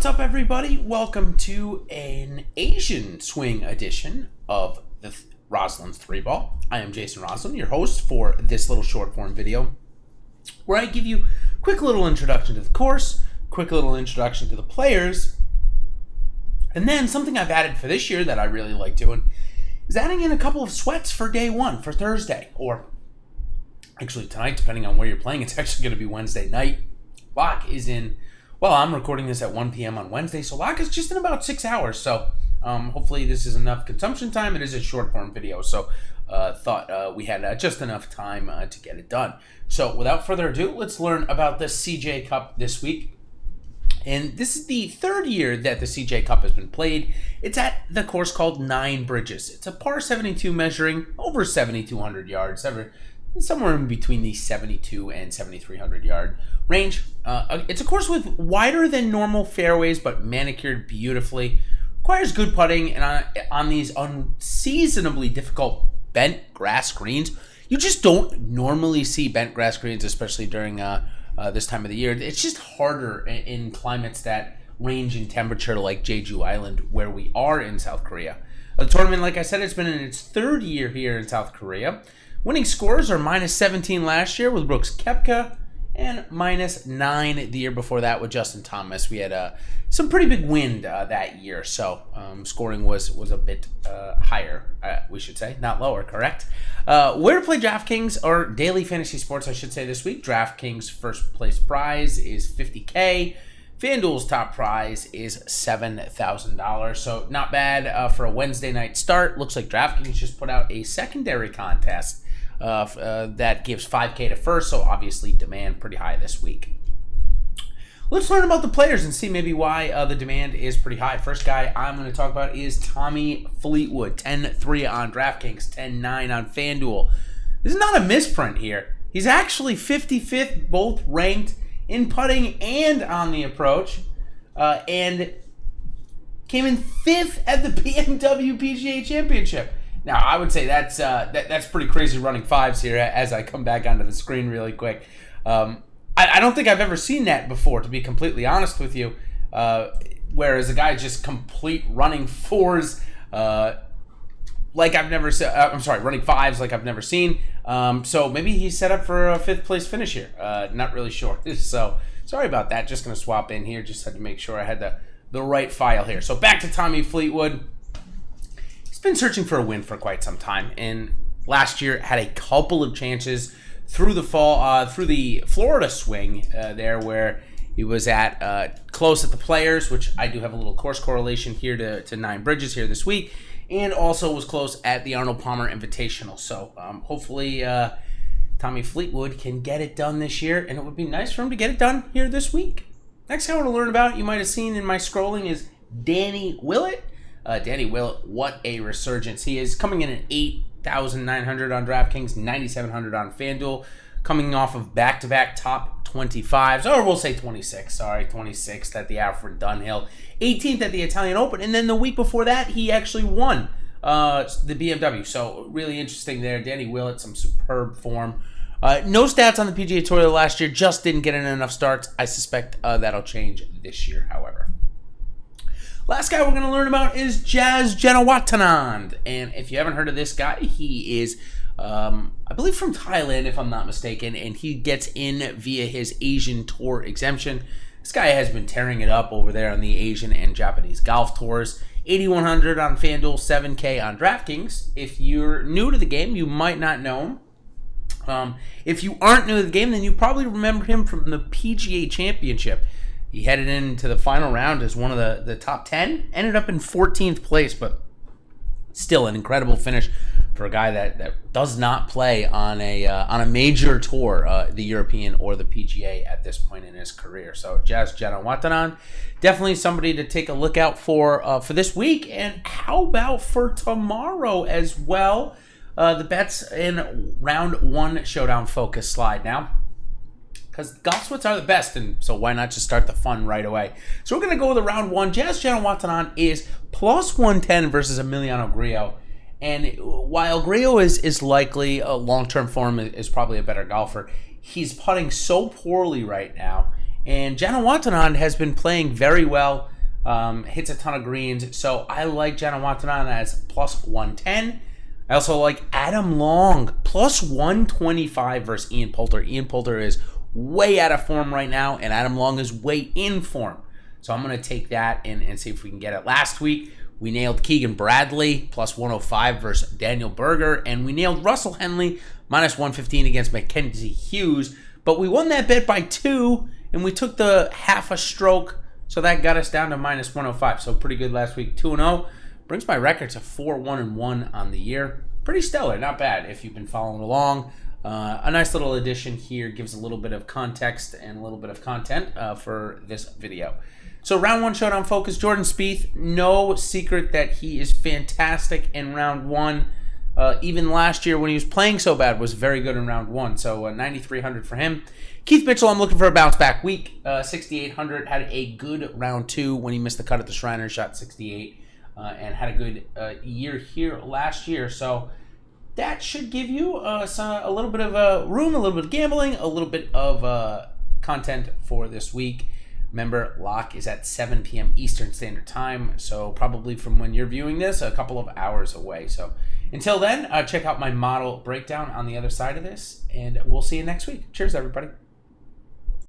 What's up, everybody? Welcome to an Asian swing edition of the Rouslin's 3-Ball. I am Jason Rouslin, your host for this little short form video, where I give you a quick little introduction to the course, quick little introduction to the players, and then something I've added for this year that I really like doing is adding in a couple of sweats for day one, for Thursday, or actually tonight, depending on where you're playing. It's actually going to be Wednesday night. Lock is in... Well, I'm recording this at 1 p.m. on Wednesday, so lock is just in about 6 hours. So hopefully this is enough consumption time. It is a short-form video, so thought we had just enough time to get it done. So without further ado, let's learn about the CJ Cup this week. And this is the third year that the CJ Cup has been played. It's at the course called Nine Bridges. It's a par 72 measuring over 7,200 yards, somewhere in between the 7,200 and 7,300 yard range. It's a course with wider than normal fairways, but manicured beautifully. Requires good putting, and on these unseasonably difficult bent grass greens, you just don't normally see bent grass greens, especially during this time of the year. It's just harder in climates that range in temperature like Jeju Island, where we are in South Korea. The tournament, like I said, it's been in its third year here in South Korea. Winning scores are minus 17 last year with Brooks Koepka, and minus 9 the year before that with Justin Thomas. We had some pretty big wind that year, so scoring was a bit higher, we should say, not lower, correct? Where to play DraftKings, or daily fantasy sports, I should say, this week. DraftKings' first place prize is $50K. FanDuel's top prize is $7,000, so not bad for a Wednesday night start. Looks like DraftKings just put out a secondary contest that gives $5K to first, so obviously demand pretty high this week. Let's learn about the players and see maybe why the demand is pretty high. First guy I'm going to talk about is Tommy Fleetwood, 10-3 on DraftKings, 10-9 on FanDuel. This is not a misprint here. He's actually 55th, both ranked in putting and on the approach, and came in 5th at the BMW PGA Championship. Now, I would say that's pretty crazy running fives here as I come back onto the screen really quick. I don't think I've ever seen that before, to be completely honest with you, whereas a guy just complete running fours like I've never seen. Running fives like I've never seen. So maybe he's set up for a 5th place finish here. Not really sure. So sorry about that. Just going to swap in here. Just had to make sure I had the right file here. So back to Tommy Fleetwood. He's been searching for a win for quite some time, and last year had a couple of chances through the fall, through the Florida swing there, where he was at close at the Players, which I do have a little course correlation here to Nine Bridges here this week, and also was close at the Arnold Palmer Invitational. So hopefully Tommy Fleetwood can get it done this year, and it would be nice for him to get it done here this week. Next guy I want to learn about, you might have seen in my scrolling, is Danny Willett. Danny Willett, what a resurgence. He is coming in at 8,900 on DraftKings, 9,700 on FanDuel, coming off of back-to-back top 25s, or we'll say 26th at the Alfred Dunhill, 18th at the Italian Open, and then the week before that, he actually won the BMW. So really interesting there. Danny Willett, some superb form. No stats on the PGA Tour last year, just didn't get in enough starts. I suspect that'll change this year, however. Last guy we're going to learn about is Jazz Janawattanand. And if you haven't heard of this guy, he is, I believe, from Thailand, if I'm not mistaken, and he gets in via his Asian Tour exemption. This guy has been tearing it up over there on the Asian and Japanese golf tours. 8,100 on FanDuel, 7K on DraftKings. If you're new to the game, you might not know him. If you aren't new to the game, then you probably remember him from the PGA Championship. He headed into the final round as one of the top 10, ended up in 14th place, but still an incredible finish for a guy that does not play on a major tour, the European or the PGA at this point in his career. So Jazz Janawattanand, definitely somebody to take a look out for this week. And how about for tomorrow as well? The bets in round 1 Showdown focus slide now, because golf sweats are the best, and so why not just start the fun right away? So we're going to go with the round 1. Jazz Janawattanand is plus 110 versus Emiliano Grillo. And while Grillo is likely a long-term form, is probably a better golfer, he's putting so poorly right now. And Janawattanand has been playing very well hits a ton of greens. So I like Jenna Watanabe as plus 110. I also like Adam Long, plus 125 versus Ian Poulter. Ian Poulter is way out of form right now, and Adam Long is way in form. So I'm going to take that and see if we can get it. Last week, we nailed Keegan Bradley, plus 105 versus Daniel Berger, and we nailed Russell Henley, minus 115 against Mackenzie Hughes. But we won that bet by 2, and we took the half a stroke, so that got us down to minus 105. So pretty good last week, 2-0. Brings my record to 4-1-1 on the year. Pretty stellar, not bad if you've been following along. A nice little addition here, gives a little bit of context and a little bit of content for this video. So round 1 showdown focus, Jordan Spieth. No secret that he is fantastic in round 1. Even last year when he was playing so bad was very good in round 1. So 9,300 for him. Keith Mitchell, I'm looking for a bounce back week. 6,800, had a good round 2 when he missed the cut at the Shriner, shot 68. And had a good year here last year. So that should give you a little bit of room, a little bit of gambling, a little bit of content for this week. Remember, lock is at 7 p.m. Eastern Standard Time, so probably from when you're viewing this, a couple of hours away. So until then, check out my model breakdown on the other side of this, and we'll see you next week. Cheers, everybody.